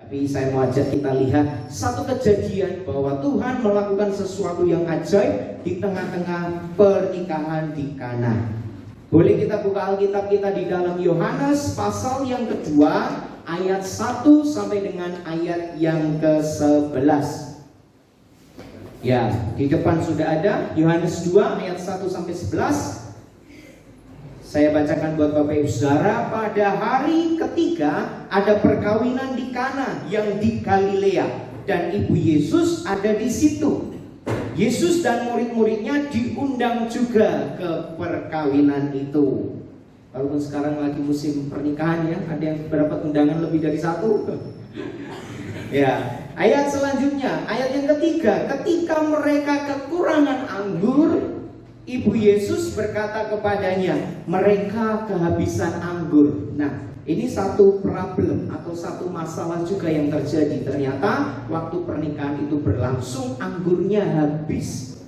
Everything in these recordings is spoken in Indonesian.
Tapi saya mau ajak kita lihat satu kejadian bahwa Tuhan melakukan sesuatu yang ajaib di tengah-tengah pernikahan di Kana. Boleh kita buka Alkitab kita di dalam Yohanes pasal yang kedua ayat 1 sampai dengan ayat yang ke-11. Ya, di depan sudah ada Yohanes 2 ayat 1 sampai 11. Saya bacakan buat Bapak Ibu Saudara. Pada hari ketiga ada perkawinan di Kana yang di Galilea, dan ibu Yesus ada di situ. Yesus dan murid-muridnya diundang juga ke perkawinan itu. Walaupun sekarang lagi musim pernikahan ya, ada yang berdapat undangan lebih dari satu. Ya, ayat selanjutnya, ayat yang ketiga, ketika mereka kekurangan anggur, Ibu Yesus berkata kepadanya, mereka kehabisan anggur. Nah, ini satu problem atau satu masalah juga yang terjadi. Ternyata waktu pernikahan itu berlangsung, anggurnya habis.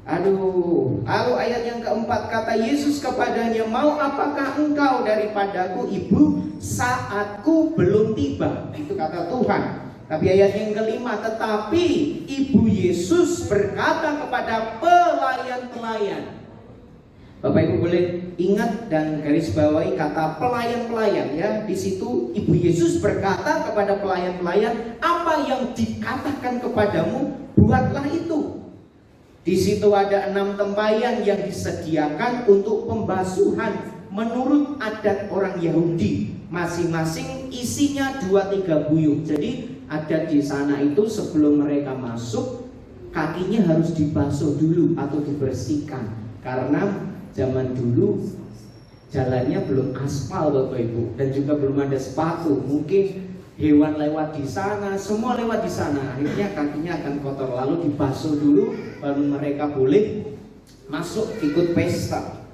Aduh, lalu ayat yang keempat, kata Yesus kepadanya, mau apakah engkau daripadaku, ibu, saatku belum tiba. Itu kata Tuhan. Tapi ayat yang kelima, tetapi ibu Yesus berkata kepada pelayan-pelayan. Bapak Ibu boleh ingat dan garis bawahi kata pelayan-pelayan ya. Di situ ibu Yesus berkata kepada pelayan-pelayan, apa yang dikatakan kepadamu, buatlah itu. Di situ ada 6 tempayan yang disediakan untuk pembasuhan menurut adat orang Yahudi. Masing-masing isinya 2-3 buyung. Jadi adat di sana itu sebelum mereka masuk, kakinya harus dibasuh dulu atau dibersihkan. Karena zaman dulu jalannya belum aspal Bapak Ibu, dan juga belum ada sepatu. Mungkin hewan lewat di sana, semua lewat di sana. Akhirnya kakinya akan kotor, lalu dibasuh dulu, baru mereka boleh masuk ikut pesta.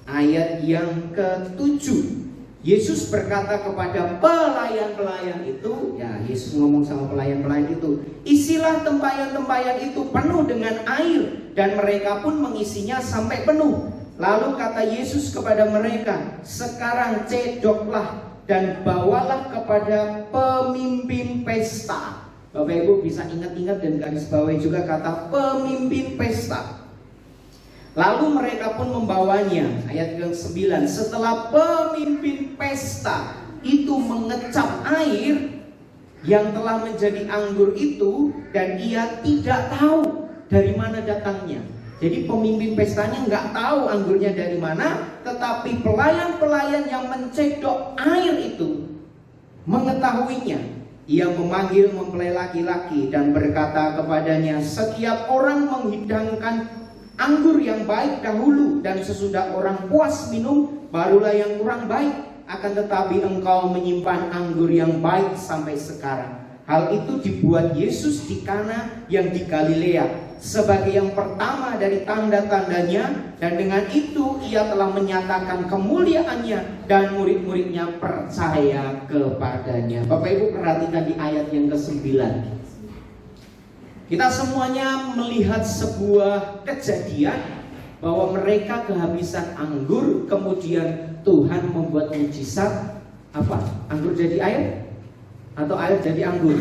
Ayat yang ke-7, Yesus berkata kepada pelayan-pelayan itu, ya Yesus ngomong sama pelayan-pelayan itu, isilah tempayan-tempayan itu penuh dengan air, dan mereka pun mengisinya sampai penuh. Lalu kata Yesus kepada mereka, sekarang cedoklah dan bawalah kepada pemimpin pesta. Bapak Ibu bisa ingat-ingat dan garis bawahi juga kata pemimpin pesta. Lalu mereka pun membawanya. Ayat ke-9, setelah pemimpin pesta itu mengecap air yang telah menjadi anggur itu, dan ia tidak tahu dari mana datangnya. Jadi pemimpin pestanya nggak tahu anggurnya dari mana, tetapi pelayan-pelayan yang mencedok air itu mengetahuinya. Ia memanggil mempelai laki-laki dan berkata kepadanya, setiap orang menghidangkan anggur yang baik dahulu, dan sesudah orang puas minum, barulah yang kurang baik. Akan tetapi engkau menyimpan anggur yang baik sampai sekarang. Hal itu dibuat Yesus di Kana yang di Galilea sebagai yang pertama dari tanda-tandanya, dan dengan itu ia telah menyatakan kemuliaannya, dan murid-muridnya percaya kepadanya. Bapak Ibu perhatikan di ayat yang ke-9. Kita semuanya melihat sebuah kejadian bahwa mereka kehabisan anggur, kemudian Tuhan membuat mujizat. Apa? Anggur jadi air? Atau air jadi anggur?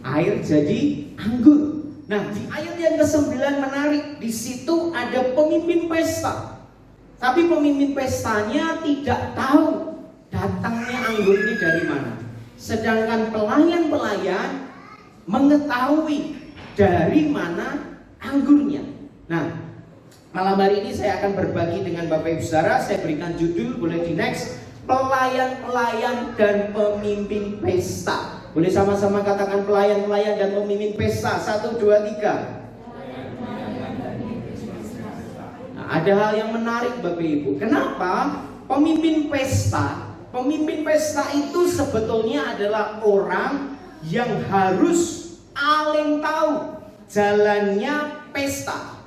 Air jadi anggur. Nah, di ayat yang ke-9 menarik. Di situ ada pemimpin pesta. Tapi pemimpin pestanya tidak tahu datangnya anggur ini dari mana. Sedangkan pelayan-pelayan mengetahui dari mana anggurnya. Nah, malam hari ini saya akan berbagi dengan Bapak Ibu Saudara. Saya berikan judul, boleh di next, pelayan-pelayan dan pemimpin pesta. Boleh sama-sama katakan pelayan-pelayan dan pemimpin pesta. 1, 2, 3. Nah, ada hal yang menarik Bapak Ibu. Kenapa pemimpin pesta? Pemimpin pesta itu sebetulnya adalah orang yang harus paling tahu jalannya pesta.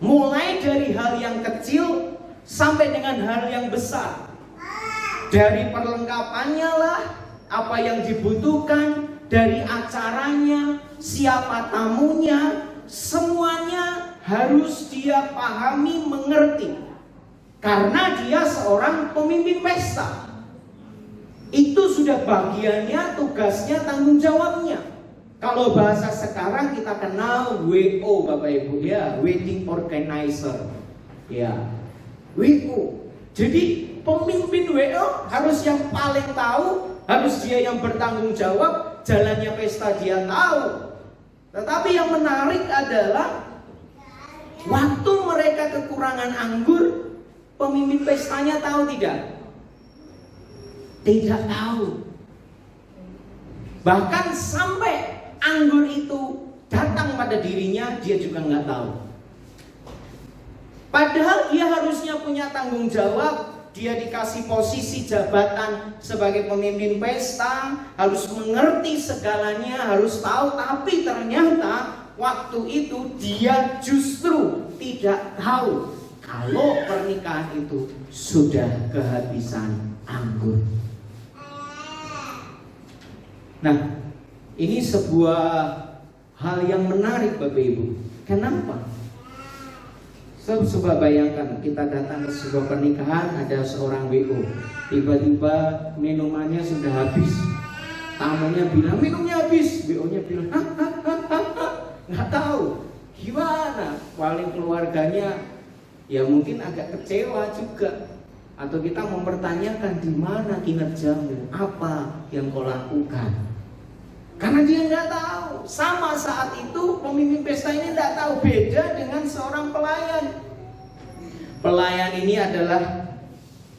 Mulai dari hal yang kecil sampai dengan hal yang besar. Dari perlengkapannya lah, apa yang dibutuhkan, dari acaranya, siapa tamunya, semuanya harus dia pahami, mengerti. Karena dia seorang pemimpin pesta. Itu sudah bagiannya, tugasnya, tanggung jawabnya. Kalau bahasa sekarang kita kenal WO Bapak Ibu ya, wedding organizer. Ya, WO. Jadi pemimpin WO harus yang paling tahu, harus dia yang bertanggung jawab, jalannya pesta dia tahu. Tetapi yang menarik adalah waktu mereka kekurangan anggur, pemimpin pestanya tahu tidak? Tidak tahu. Bahkan sampai anggur itu datang pada dirinya, dia juga nggak tahu. Padahal dia harusnya punya tanggung jawab, dia dikasih posisi jabatan sebagai pemimpin pesta, harus mengerti segalanya, harus tahu. Tapi ternyata waktu itu dia justru tidak tahu kalau pernikahan itu sudah kehabisan anggur. Nah, ini sebuah hal yang menarik Bapak Ibu. Kenapa? Coba bayangkan kita datang ke sebuah pernikahan, ada seorang WO, tiba-tiba minumannya sudah habis. Tamunya bilang minumnya habis, WO-nya bilang nggak tahu. Gimana? Paling keluarganya ya mungkin agak kecewa juga. Atau kita mempertanyakan di mana kinerjamu, apa yang kau lakukan? Karena dia nggak tahu. Sama saat itu pemimpin pesta ini nggak tahu, beda dengan seorang pelayan. Pelayan ini adalah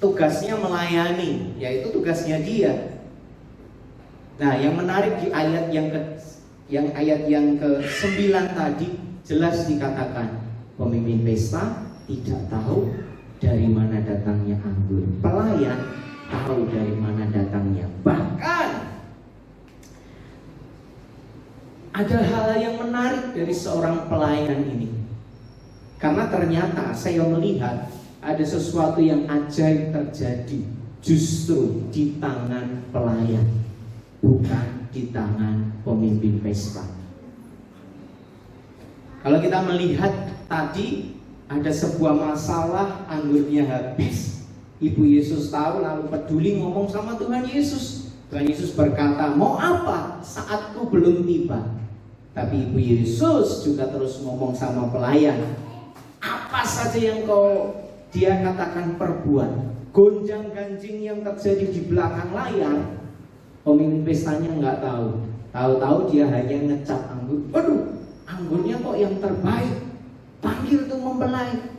tugasnya melayani, yaitu tugasnya dia. Nah, yang menarik di ayat yang ke-9 tadi jelas dikatakan pemimpin pesta tidak tahu dari mana datangnya anggur. Pelayan tahu dari mana datangnya. Bahkan ada hal yang menarik dari seorang pelayan ini. Karena ternyata saya melihat ada sesuatu yang ajaib terjadi justru di tangan pelayan, bukan di tangan pemimpin pesta. Kalau kita melihat tadi ada sebuah masalah, anggurnya habis. Ibu Yesus tahu lalu peduli ngomong sama Tuhan Yesus. Tuhan Yesus berkata, mau apa? Saatku belum tiba. Tapi Ibu Yesus juga terus ngomong sama pelayan, apa saja yang dia katakan perbuat. Gonjang ganjing yang terjadi di belakang layar, pemimpin pestanya nggak tahu. Tahu-tahu dia hanya ngecap anggur. Waduh, anggurnya kok yang terbaik. Panggil tuh mempelai.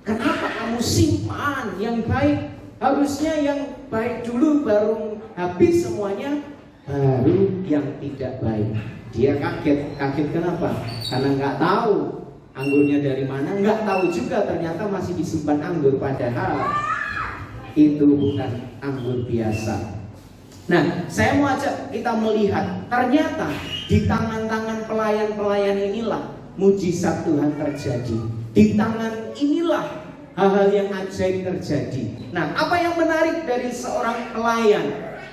Kenapa kamu simpan yang baik? Harusnya yang baik dulu baru habis semuanya, baru yang tidak baik. Dia kaget kenapa? Karena nggak tahu anggurnya dari mana, nggak tahu juga ternyata masih disimpan anggur, padahal itu bukan anggur biasa. Nah, saya mau ajak kita melihat, ternyata di tangan-tangan pelayan-pelayan inilah mujizat Tuhan terjadi. Di tangan inilah hal-hal yang ajaib terjadi. Nah, apa yang menarik dari seorang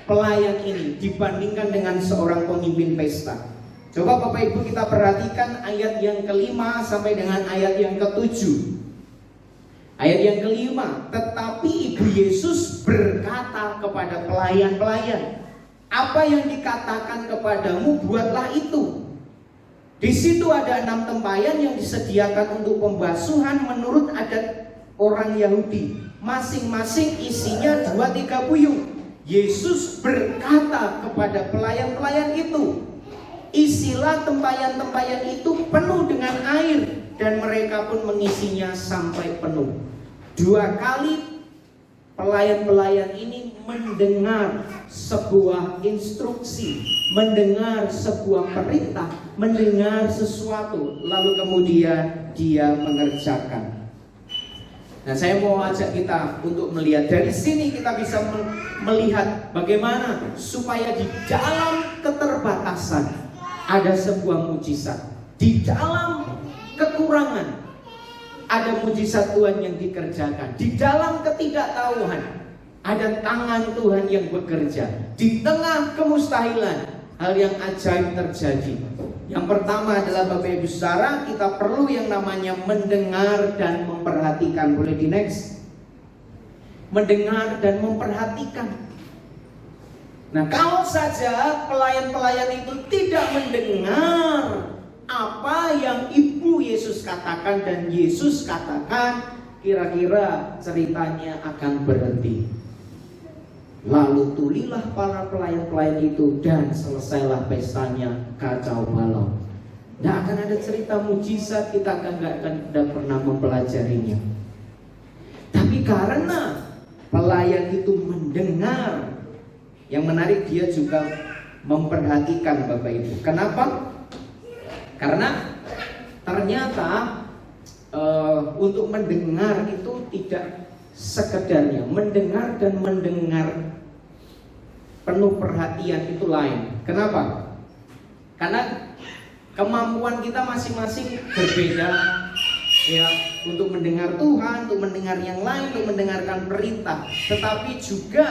pelayan ini dibandingkan dengan seorang pemimpin pesta? Coba Bapak Ibu kita perhatikan ayat yang ke-5 sampai dengan ayat yang ke-7. Ayat yang ke-5, tetapi Ibu Yesus berkata kepada pelayan-pelayan, apa yang dikatakan kepadamu buatlah itu. Di situ ada 6 tempayan yang disediakan untuk pembasuhan menurut adat orang Yahudi. Masing-masing isinya 2-3 puyung. Yesus berkata kepada pelayan-pelayan itu, isilah tempayan-tempayan itu penuh dengan air, dan mereka pun mengisinya sampai penuh. 2 kali pelayan-pelayan ini mendengar sebuah instruksi, mendengar sebuah perintah, mendengar sesuatu, lalu kemudian dia mengerjakan. Nah, saya mau ajak kita untuk melihat dari sini, kita bisa melihat bagaimana supaya di dalam keterbatasan ada sebuah mujizat. Di dalam kekurangan ada mujizat Tuhan yang dikerjakan. Di dalam ketidaktahuan ada tangan Tuhan yang bekerja. Di tengah kemustahilan hal yang ajaib terjadi. Yang pertama adalah Bapak Ibu Saudara, kita perlu yang namanya mendengar dan memperhatikan. Boleh di next? Mendengar dan memperhatikan. Nah, kalau saja pelayan-pelayan itu tidak mendengar apa yang Ibu Yesus katakan dan Yesus katakan, kira-kira ceritanya akan berhenti. Lalu tulilah para pelayan-pelayan itu dan selesailah pestanya kacau balau. Tidak akan ada cerita mujizat, kita nggak pernah mempelajarinya. Tapi karena pelayan itu mendengar, yang menarik dia juga memperhatikan Bapak Ibu. Kenapa? Karena ternyata untuk mendengar itu tidak sekedarnya mendengar dan mendengar penuh perhatian itu lain. Kenapa? Karena kemampuan kita masing-masing berbeda, ya, untuk mendengar Tuhan, untuk mendengar yang lain, untuk mendengarkan perintah. Tetapi juga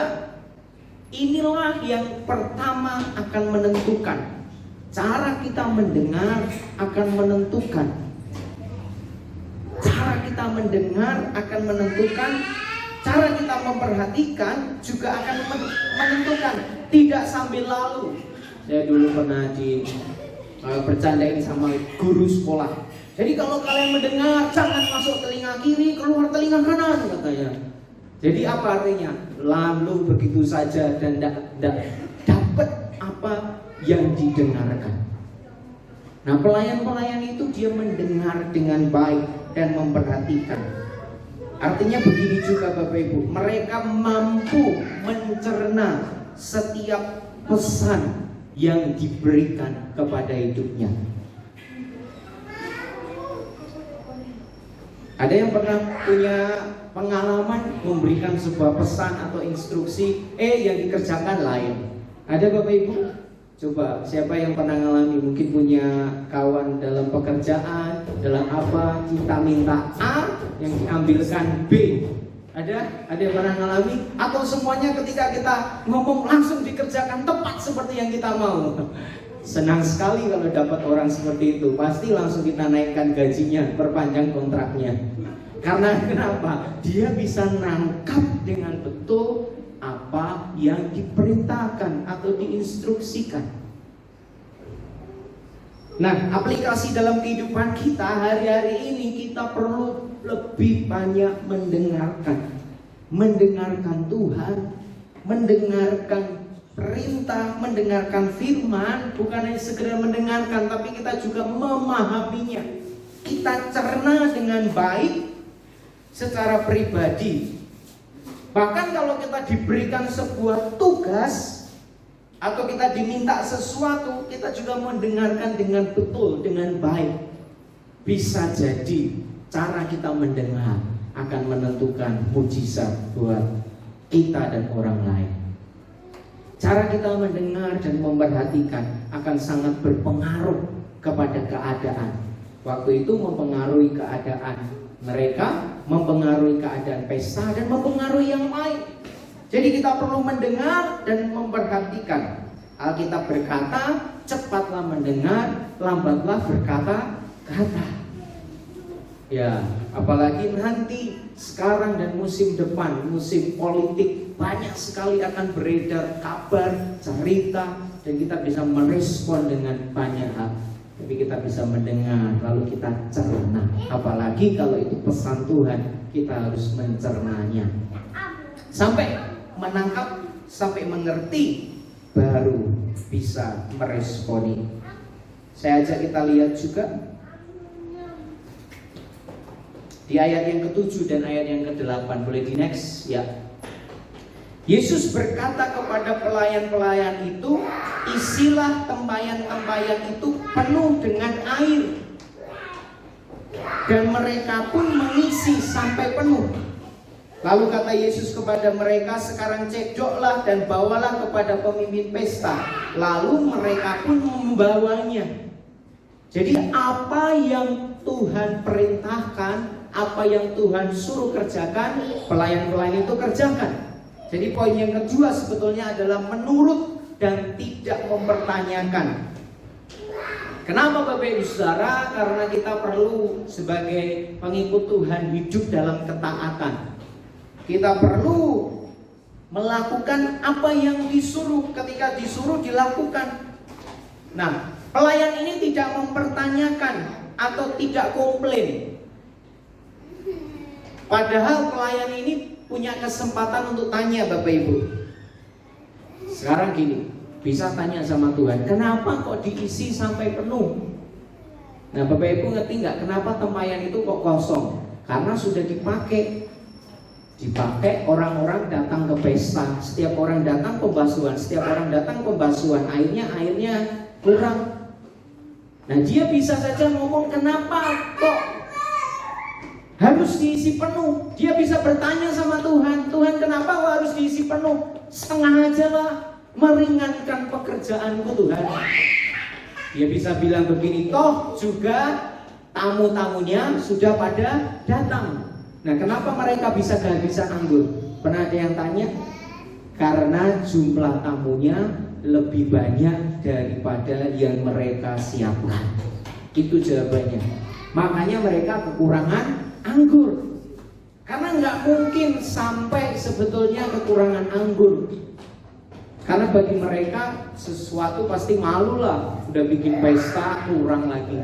inilah yang pertama akan menentukan. Cara kita mendengar akan menentukan. Cara kita mendengar akan menentukan. Cara kita memperhatikan juga akan menentukan. Tidak sambil lalu. Saya dulu pernah bercandain sama guru sekolah. Jadi kalau kalian mendengar, jangan masuk telinga kiri, keluar telinga kanan, katanya. Jadi apa artinya? Lalu begitu saja dan tidak dapat apa yang didengarkan. Nah, pelayan-pelayan itu dia mendengar dengan baik dan memperhatikan. Artinya begini juga Bapak Ibu, mereka mampu mencerna setiap pesan yang diberikan kepada hidupnya. Ada yang pernah punya pengalaman memberikan sebuah pesan atau instruksi, yang dikerjakan lain? Ada Bapak Ibu? Coba, siapa yang pernah ngalami? Mungkin punya kawan dalam pekerjaan, dalam apa, kita minta A, yang diambilkan B. Ada yang pernah ngalami? Atau semuanya ketika kita ngomong langsung dikerjakan tepat seperti yang kita mau? Senang sekali kalau dapat orang seperti itu. Pasti langsung kita naikkan gajinya, perpanjang kontraknya. Karena kenapa? Dia bisa nangkap dengan betul apa yang diperintahkan atau diinstruksikan. Nah, aplikasi dalam kehidupan kita hari-hari ini, kita perlu lebih banyak mendengarkan Tuhan, mendengarkan perintah, mendengarkan firman. Bukan hanya sekedar mendengarkan, tapi kita juga memahaminya. Kita cerna dengan baik secara pribadi. Bahkan kalau kita diberikan sebuah tugas atau kita diminta sesuatu, kita juga mendengarkan dengan betul, dengan baik. Bisa jadi cara kita mendengar akan menentukan mujizat buat kita dan orang lain. Cara kita mendengar dan memperhatikan akan sangat berpengaruh kepada keadaan. Waktu itu mempengaruhi keadaan mereka, mempengaruhi keadaan pesta, dan mempengaruhi yang lain. Jadi kita perlu mendengar dan memperhatikan. Alkitab berkata, cepatlah mendengar, lambatlah berkata-kata. Ya, apalagi nanti sekarang dan musim depan, musim politik, banyak sekali akan beredar kabar, cerita, dan kita bisa merespon dengan banyak hal. Tapi kita bisa mendengar, lalu kita cerna. Apalagi kalau itu pesan Tuhan, kita harus mencernanya sampai menangkap, sampai mengerti, baru bisa meresponi. Saya ajak kita lihat juga di ayat yang ke-7 dan ayat yang ke-8. Boleh di next ya. Yesus berkata kepada pelayan-pelayan itu, isilah tempayan-tempayan itu penuh dengan air. Dan mereka pun mengisi sampai penuh. Lalu kata Yesus kepada mereka, sekarang cekjoklah dan bawalah kepada pemimpin pesta. Lalu mereka pun membawanya. Jadi apa yang Tuhan perintahkan, apa yang Tuhan suruh kerjakan, pelayan-pelayan itu kerjakan. Jadi poin yang kedua sebetulnya adalah menurut dan tidak mempertanyakan. Kenapa Bapak Ibu Saudara? Karena kita perlu sebagai pengikut Tuhan hidup dalam ketaatan. Kita perlu melakukan apa yang disuruh, ketika disuruh dilakukan. Nah, pelayan ini tidak mempertanyakan atau tidak komplain. Padahal pelayan ini punya kesempatan untuk tanya, Bapak Ibu. Sekarang gini, bisa tanya sama Tuhan, kenapa kok diisi sampai penuh? Nah, Bapak Ibu ngerti nggak kenapa tempayan itu kok kosong? Karena sudah dipakai. Dipakai, orang-orang datang ke pesta. Setiap orang datang pembasuhan, setiap orang datang pembasuhan, airnya kurang. Nah, dia bisa saja ngomong, kenapa kok harus diisi penuh? Dia bisa bertanya sama Tuhan, Tuhan kenapa kok harus diisi penuh? Setengah aja lah, meringankan pekerjaanku Tuhan. Dia bisa bilang begini, toh juga tamu-tamunya sudah pada datang. Nah, kenapa mereka bisa kehabisan anggur? Pernah ada yang tanya? Karena jumlah tamunya lebih banyak daripada yang mereka siapkan. Itu jawabannya. Makanya mereka kekurangan anggur. Karena nggak mungkin sampai sebetulnya kekurangan anggur. Karena bagi mereka sesuatu pasti malu lah. Udah bikin pesta kurang lagi.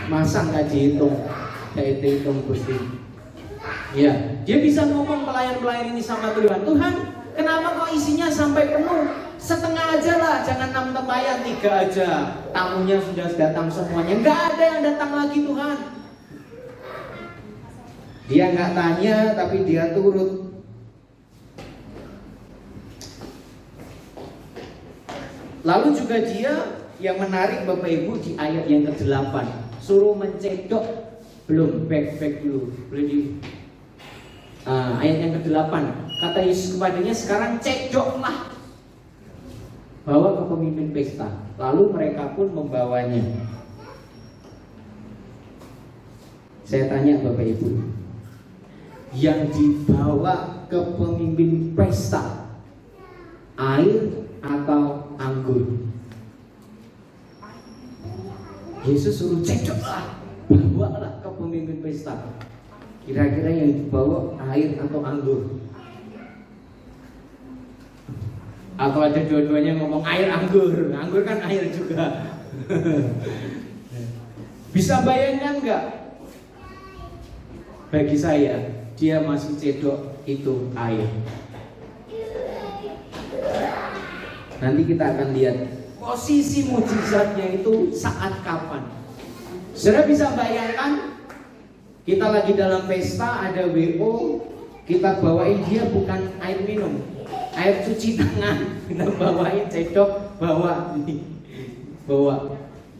Masa nggak dihitung? Kayak dihitung Gusti. Ya, dia bisa ngomong pelayan-pelayan ini sama Tuhan, Tuhan, kenapa kok isinya sampai penuh? Setengah aja lah, jangan 6 tempayan, 3 aja. Tamunya sudah datang semuanya, nggak ada yang datang lagi Tuhan. Dia nggak tanya, tapi dia turut. Lalu juga dia yang menarik Bapak Ibu di ayat yang ke-8, suruh mencedok, belum back dulu, boleh di ayat yang ke-8, kata Yesus kepadanya, sekarang cedoklah, bawa ke pemimpin pesta. Lalu mereka pun membawanya. Saya tanya Bapak Ibu, yang dibawa ke pemimpin pesta air atau anggur? Yesus suruh cedoklah, bawalah ke pemimpin pesta. Kira-kira yang dibawa air atau anggur? Atau ada dua-duanya ngomong air anggur? Anggur kan air juga. Bisa bayangkan nggak? Bagi saya, dia masih cedok itu air. Nanti kita akan lihat posisi mujizatnya itu saat kapan. Saudara bisa bayangkan? Kita lagi dalam pesta, ada WO, kita bawain dia bukan air minum, air cuci tangan. Kita bawain cedok, bawa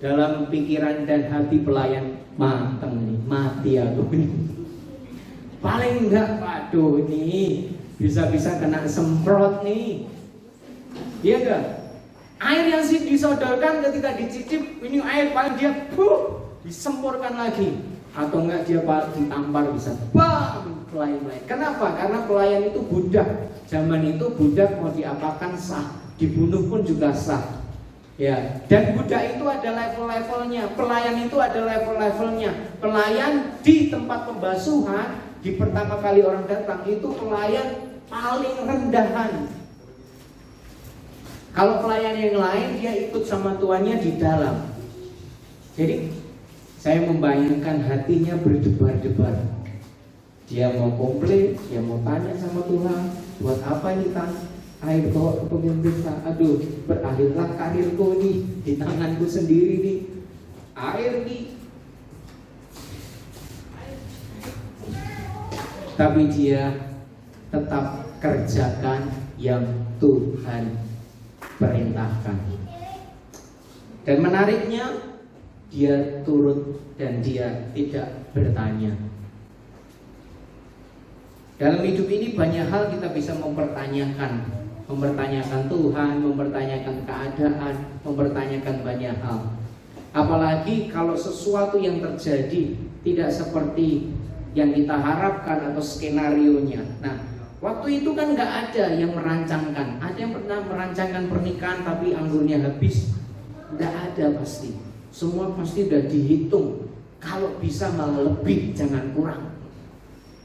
dalam pikiran dan hati pelayan, mateng nih, mati aku nih. Paling enggak, waduh nih, bisa-bisa kena semprot nih. Iya enggak? Air yang disodorkan ketika dicicip, ini air paling dia disemprotkan lagi. Atau enggak dia ditampar bisa bam, pelayan. Kenapa? Karena pelayan itu budak. Zaman itu budak mau diapakan sah, dibunuh pun juga sah. Ya, dan budak itu ada level-levelnya, pelayan itu ada level-levelnya. Pelayan di tempat pembasuhan, di pertama kali orang datang itu pelayan paling rendahan. Kalau pelayan yang lain dia ikut sama tuannya di dalam. Jadi saya membayangkan hatinya berdebar-debar. Dia mau komplain, dia mau tanya sama Tuhan, buat apa ini Tan? Air bawa ke pemimpin. Aduh, berakhirlah karirku nih di tanganku sendiri nih. Air nih. Tapi dia tetap kerjakan yang Tuhan perintahkan. Dan menariknya, dia turut dan dia tidak bertanya. Dalam hidup ini banyak hal kita bisa mempertanyakan Tuhan, mempertanyakan keadaan, mempertanyakan banyak hal. Apalagi kalau sesuatu yang terjadi tidak seperti yang kita harapkan atau skenarionya. Nah, waktu itu kan nggak ada yang merancangkan. Ada yang pernah merancangkan pernikahan tapi anggurnya habis? Nggak ada pasti. Semua pasti udah dihitung. Kalau bisa malah lebih, jangan kurang.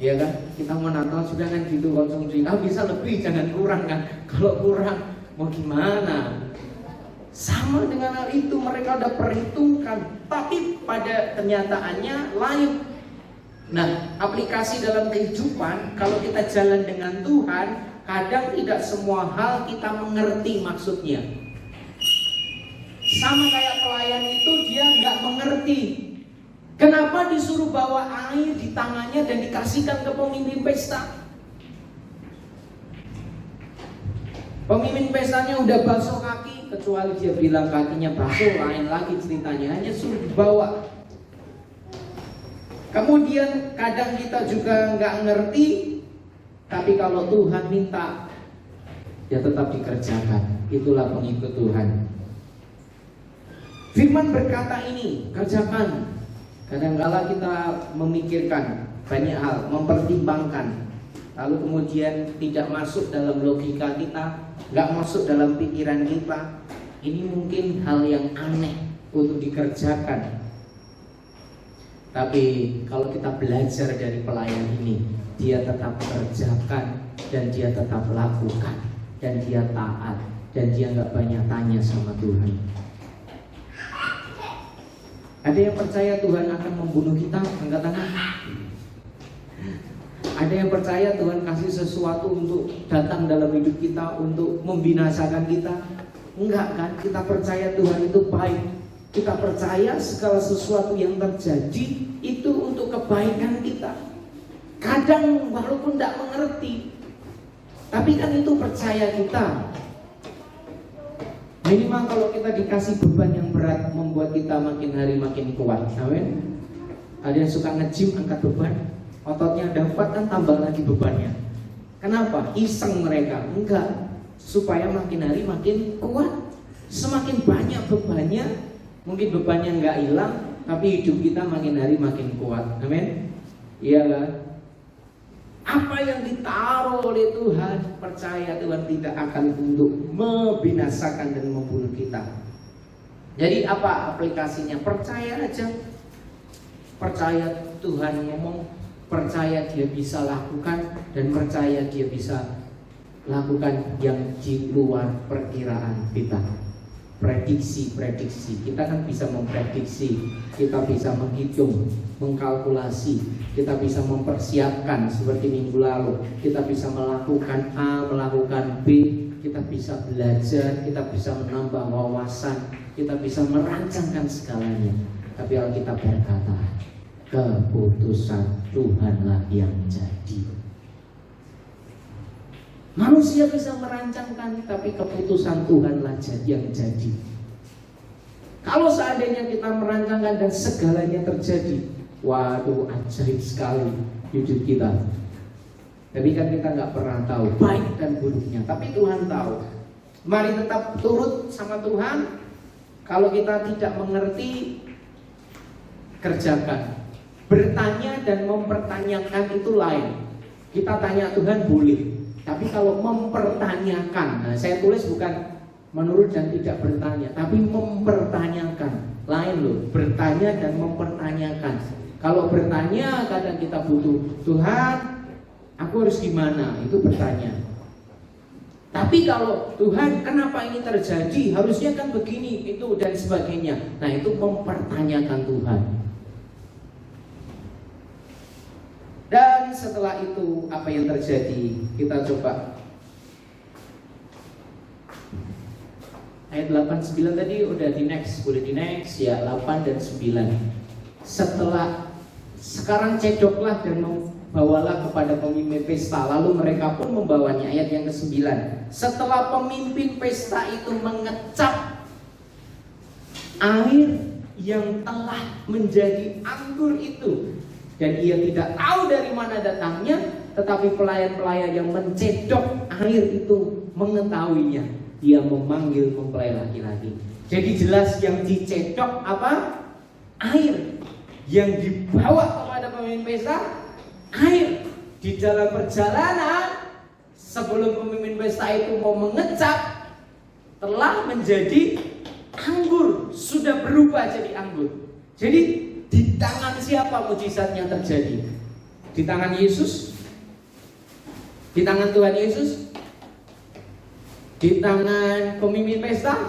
Ya kan, kita mau Natal juga kan gitu konsumsi. Bisa lebih, jangan kurang kan. Kalau kurang mau gimana? Sama dengan hal itu, mereka udah perhitungkan, tapi pada kenyataannya lain. Nah, aplikasi dalam kehidupan, kalau kita jalan dengan Tuhan, kadang tidak semua hal kita mengerti maksudnya. Sama kayak pelayan itu, dia nggak mengerti kenapa disuruh bawa air di tangannya dan dikasihkan ke pemimpin pesta. Pemimpin pestanya udah basuh kaki, kecuali dia bilang kakinya basuh, lain lagi ceritanya, hanya suruh bawa. Kemudian kadang kita juga nggak ngerti, tapi kalau Tuhan minta, ya tetap dikerjakan. Itulah pengikut Tuhan. Firman berkata ini, kerjakan. Kadang-kala kita memikirkan banyak hal, mempertimbangkan, lalu kemudian tidak masuk dalam logika kita, nggak masuk dalam pikiran kita. Ini mungkin hal yang aneh untuk dikerjakan. Tapi kalau kita belajar dari pelayan ini, dia tetap kerjakan dan dia tetap lakukan dan dia taat dan dia nggak banyak tanya sama Tuhan. Ada yang percaya Tuhan akan membunuh kita? Angkat tangan. Ada yang percaya Tuhan kasih sesuatu untuk datang dalam hidup kita, untuk membinasakan kita? Enggak kan? Kita percaya Tuhan itu baik. Kita percaya segala sesuatu yang terjadi itu untuk kebaikan kita. Kadang walaupun tidak mengerti, tapi kan itu percaya kita. Minimal kalau kita dikasih beban yang berat, membuat kita makin hari makin kuat. Amin. Ada yang suka nge-gym, angkat beban, ototnya dapat kan tambah lagi bebannya. Kenapa? Iseng mereka? Enggak, supaya makin hari makin kuat. Semakin banyak bebannya, mungkin bebannya enggak hilang, tapi hidup kita makin hari makin kuat. Amin. Iya kan? Apa yang ditaruh oleh Tuhan, percaya Tuhan tidak akan untuk membinasakan dan membunuh kita. Jadi apa aplikasinya? Percaya aja. Percaya Tuhan ngomong, percaya dia bisa lakukan, dan percaya dia bisa lakukan yang di luar perkiraan kita. Prediksi, kita kan bisa memprediksi, kita bisa menghitung, mengkalkulasi, kita bisa mempersiapkan seperti minggu lalu, kita bisa melakukan A, melakukan B, kita bisa belajar, kita bisa menambah wawasan, kita bisa merancangkan segalanya. Tapi Alkitab berkata, keputusan Tuhanlah yang jadi. Manusia bisa merancangkan, tapi keputusan Tuhanlah yang jadi. Kalau seandainya kita merancangkan dan segalanya terjadi, waduh, ajaib sekali hidup kita. Tapi kan kita nggak pernah tahu baik dan buruknya, tapi Tuhan tahu. Mari tetap turut sama Tuhan. Kalau kita tidak mengerti, kerjakan. Bertanya dan mempertanyakan itu lain. Kita tanya Tuhan boleh, tapi kalau mempertanyakan, nah saya tulis bukan menurut dan tidak bertanya, tapi mempertanyakan, lain loh. Bertanya dan mempertanyakan. Kalau bertanya kadang kita butuh, Tuhan aku harus gimana, itu bertanya. Tapi kalau Tuhan kenapa ini terjadi, harusnya kan begini, itu dan sebagainya, nah itu mempertanyakan Tuhan. Dan setelah itu apa yang terjadi? Kita coba ayat 8-9 tadi udah di next, boleh di next ya, 8 dan 9. Setelah sekarang cedoklah dan membawalah kepada pemimpin pesta, lalu mereka pun membawanya. Ayat yang ke-9. Setelah pemimpin pesta itu mengecap air yang telah menjadi anggur itu, dan ia tidak tahu dari mana datangnya, tetapi pelayan-pelayan yang mencedok air itu mengetahuinya. Dia memanggil mempelai laki-laki. Jadi jelas yang dicedok apa? Air. Yang dibawa kepada pemimpin pesta, air. Di dalam perjalanan, sebelum pemimpin pesta itu mau mengecap, telah menjadi anggur, sudah berubah jadi anggur. Jadi di tangan siapa mujizatnya terjadi? Di Di tangan Yesus? Di tangan Tuhan Yesus? Di tangan pemimpin pesta?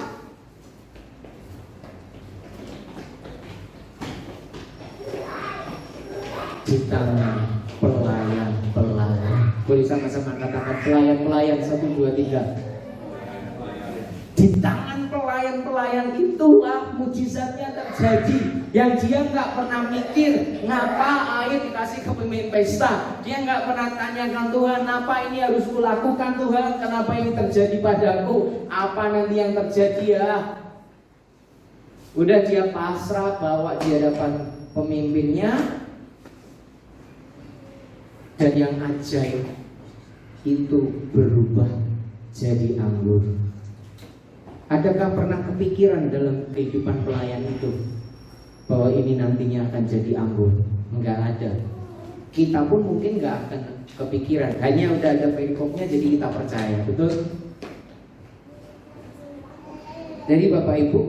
Di tangan pelayan-pelayan. Boleh sama-sama katakan pelayan-pelayan, 1, 2, 3. Di tangan pelayan-pelayan itulah mujizatnya terjadi. Yang dia nggak pernah mikir ngapa air dikasih ke pemimpin pesta. Dia nggak pernah tanyakan Tuhan, apa ini harus kulakukan Tuhan, kenapa ini terjadi padaku, apa nanti yang terjadi ya. Udah dia pasrah bawa di hadapan pemimpinnya. Dan yang ajaib itu berubah jadi anggur. Adakah pernah kepikiran dalam kehidupan pelayan itu bahwa ini nantinya akan jadi anggur? Enggak ada. Kita pun mungkin enggak akan kepikiran. Hanya udah ada perikopnya jadi kita percaya. Betul? Jadi Bapak Ibu,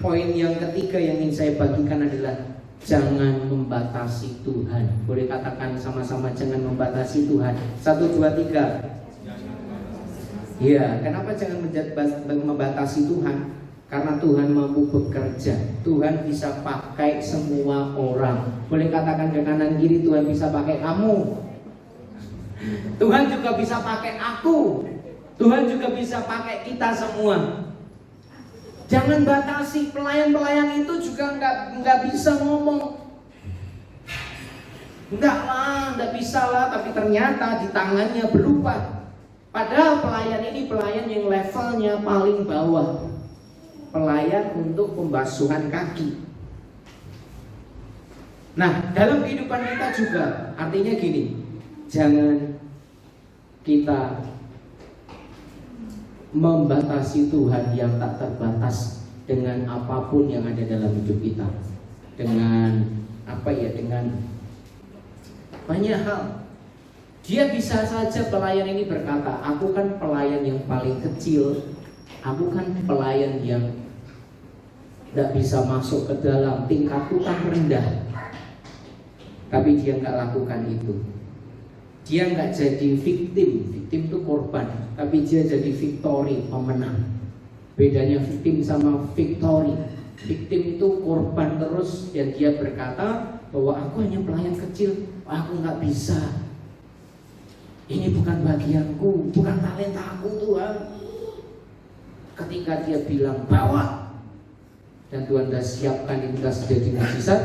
poin yang ketiga yang ingin saya bagikan adalah jangan membatasi Tuhan. Boleh katakan sama-sama, jangan membatasi Tuhan. 1, 2, 3. Ya, kenapa jangan membatasi Tuhan? Karena Tuhan mampu bekerja. Tuhan bisa pakai semua orang. Boleh katakan ke kanan kiri, Tuhan bisa pakai kamu. Tuhan juga bisa pakai aku. Tuhan juga bisa pakai kita semua. Jangan batasi. Pelayan-pelayan itu juga nggak bisa ngomong. Enggak bisa lah. Tapi ternyata di tangannya berubah. Padahal pelayan ini pelayan yang levelnya paling bawah. Pelayan untuk pembasuhan kaki. Nah, dalam kehidupan kita juga artinya gini, jangan kita membatasi Tuhan yang tak terbatas dengan apapun yang ada dalam hidup kita. Dengan dengan banyak hal. Dia bisa saja pelayan ini berkata, aku kan pelayan yang paling kecil, aku kan pelayan yang tidak bisa masuk ke dalam, tingkatku kan rendah. Tapi dia nggak lakukan itu. Dia nggak jadi victim itu korban, tapi dia jadi victory, pemenang. Bedanya victim sama victory. Victim itu korban terus dan dia berkata bahwa aku hanya pelayan kecil, aku nggak bisa. Ini bukan bagianku, bukan talentaku Tuhan. Ketika dia bilang bawa, dan Tuhan sudah siapkan itu sudah jadi mujizat,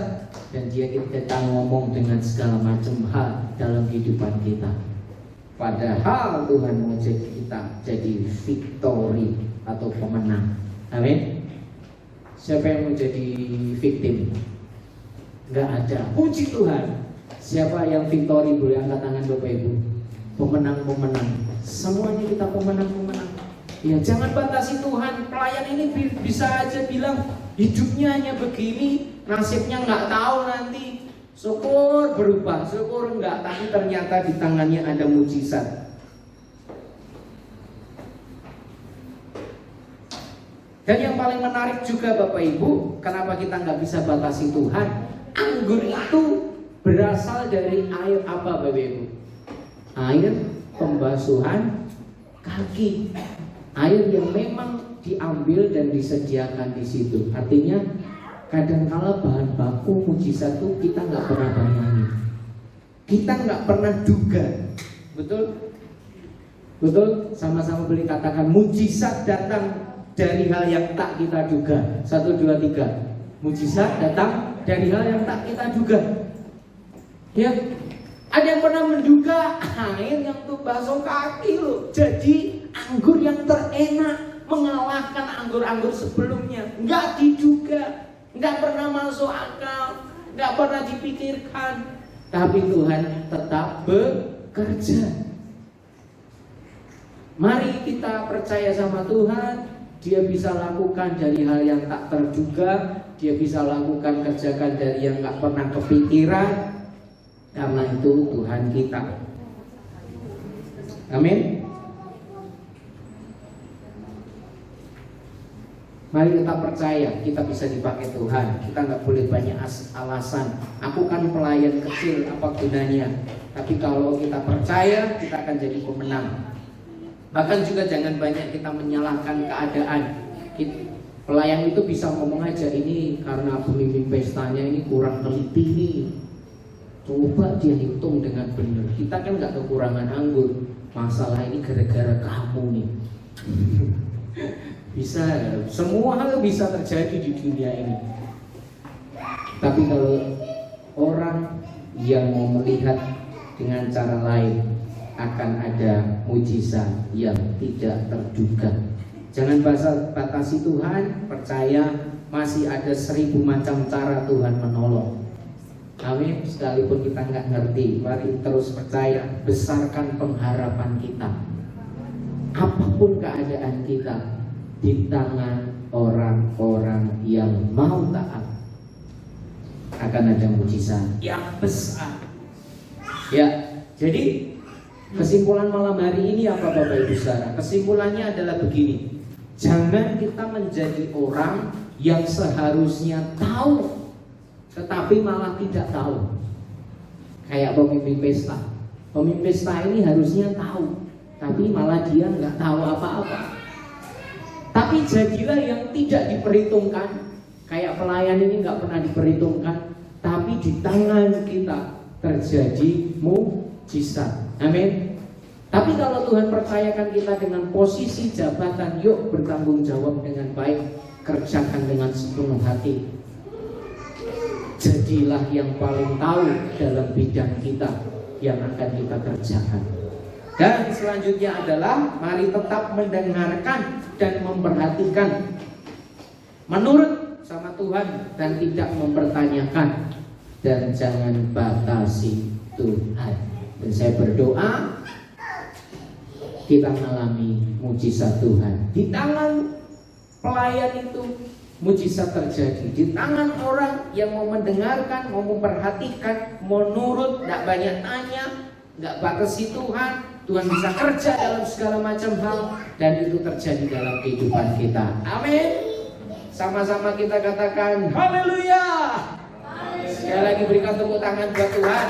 dan dia kita ngomong dengan segala macam hal dalam kehidupan kita. Padahal Tuhan mau jadi kita jadi victory atau pemenang. Amin. Siapa yang mau jadi victim? Enggak ada. Puji Tuhan. Siapa yang victory? Boleh angkat tangan Bapak Ibu. Pemenang-pemenang. Semuanya kita pemenang-pemenang. Ya, jangan batasi Tuhan. Pelayan ini bisa aja bilang hidupnya hanya begini, nasibnya nggak tahu nanti. Syukur berubah, syukur enggak, tapi ternyata di tangannya ada mujizat. Dan yang paling menarik juga Bapak Ibu, kenapa kita nggak bisa batasi Tuhan? Anggur itu berasal dari air apa Bapak Ibu? Air pembasuhan kaki. Air yang memang diambil dan disediakan di situ. Artinya kadangkala bahan baku mujizat itu kita nggak pernah bayangin, kita nggak pernah duga. Betul? Betul? Sama-sama boleh katakan mujizat datang dari hal yang tak kita duga. 1, 2, 3. Mujizat datang dari hal yang tak kita duga. Ya, ada yang pernah menduga air yang tuh basuh kaki loh jadi anggur yang terenak mengalahkan anggur-anggur sebelumnya. Nggak diduga, nggak pernah masuk akal, nggak pernah dipikirkan. Tapi Tuhan tetap bekerja. Mari kita percaya sama Tuhan. Dia bisa lakukan dari hal yang tak terduga. Dia bisa lakukan kerjakan dari yang nggak pernah kepikiran. Karena itu Tuhan kita. Amin. Mari kita percaya kita bisa dipakai Tuhan. Kita nggak boleh banyak alasan. Aku kan pelayan kecil, apa gunanya? Tapi kalau kita percaya, kita akan jadi pemenang. Bahkan juga jangan banyak kita menyalahkan keadaan. Pelayan itu bisa ngomong aja, ini karena pemimpin pestanya ini kurang teliti nih. Coba dia hitung dengan benar. Kita kan nggak kekurangan anggur. Masalah ini gara-gara kamu nih. Bisa, semua hal bisa terjadi di dunia ini. Tapi kalau orang yang mau melihat dengan cara lain, akan ada mujizat yang tidak terduga. Jangan batasi Tuhan, percaya masih ada 1000 macam cara Tuhan menolong. Amin. Sekalipun kita nggak ngerti, mari terus percaya, besarkan pengharapan kita. Apapun keadaan kita, di tangan orang-orang yang mau taat akan ada mujizat yang besar. Ya, jadi kesimpulan malam hari ini apa Bapak Ibu Saudara? Kesimpulannya adalah begini. Jangan kita menjadi orang yang seharusnya tahu tetapi malah tidak tahu. Kayak pemimpin pesta. Pemimpin pesta ini harusnya tahu, tapi malah dia nggak tahu apa-apa. Tapi jadilah yang tidak diperhitungkan. Kayak pelayan ini nggak pernah diperhitungkan, tapi di tangan kita terjadi mujizat. Amin. Tapi kalau Tuhan percayakan kita dengan posisi jabatan, yuk bertanggung jawab dengan baik, kerjakan dengan sepenuh hati. Jadilah yang paling tahu dalam bidang kita yang akan kita kerjakan. Dan selanjutnya adalah mari tetap mendengarkan dan memperhatikan, menurut sama Tuhan dan tidak mempertanyakan, dan jangan batasi Tuhan. Dan saya berdoa kita mengalami mujizat Tuhan. Di tangan pelayan itu mujizat terjadi. Di tangan orang yang mau mendengarkan, mau memperhatikan, mau nurut, tidak banyak tanya, nggak batasi Tuhan. Tuhan bisa kerja dalam segala macam hal, dan itu terjadi dalam kehidupan kita. Amin. Sama-sama kita katakan haleluya. Sekali lagi berikan tepuk tangan buat Tuhan.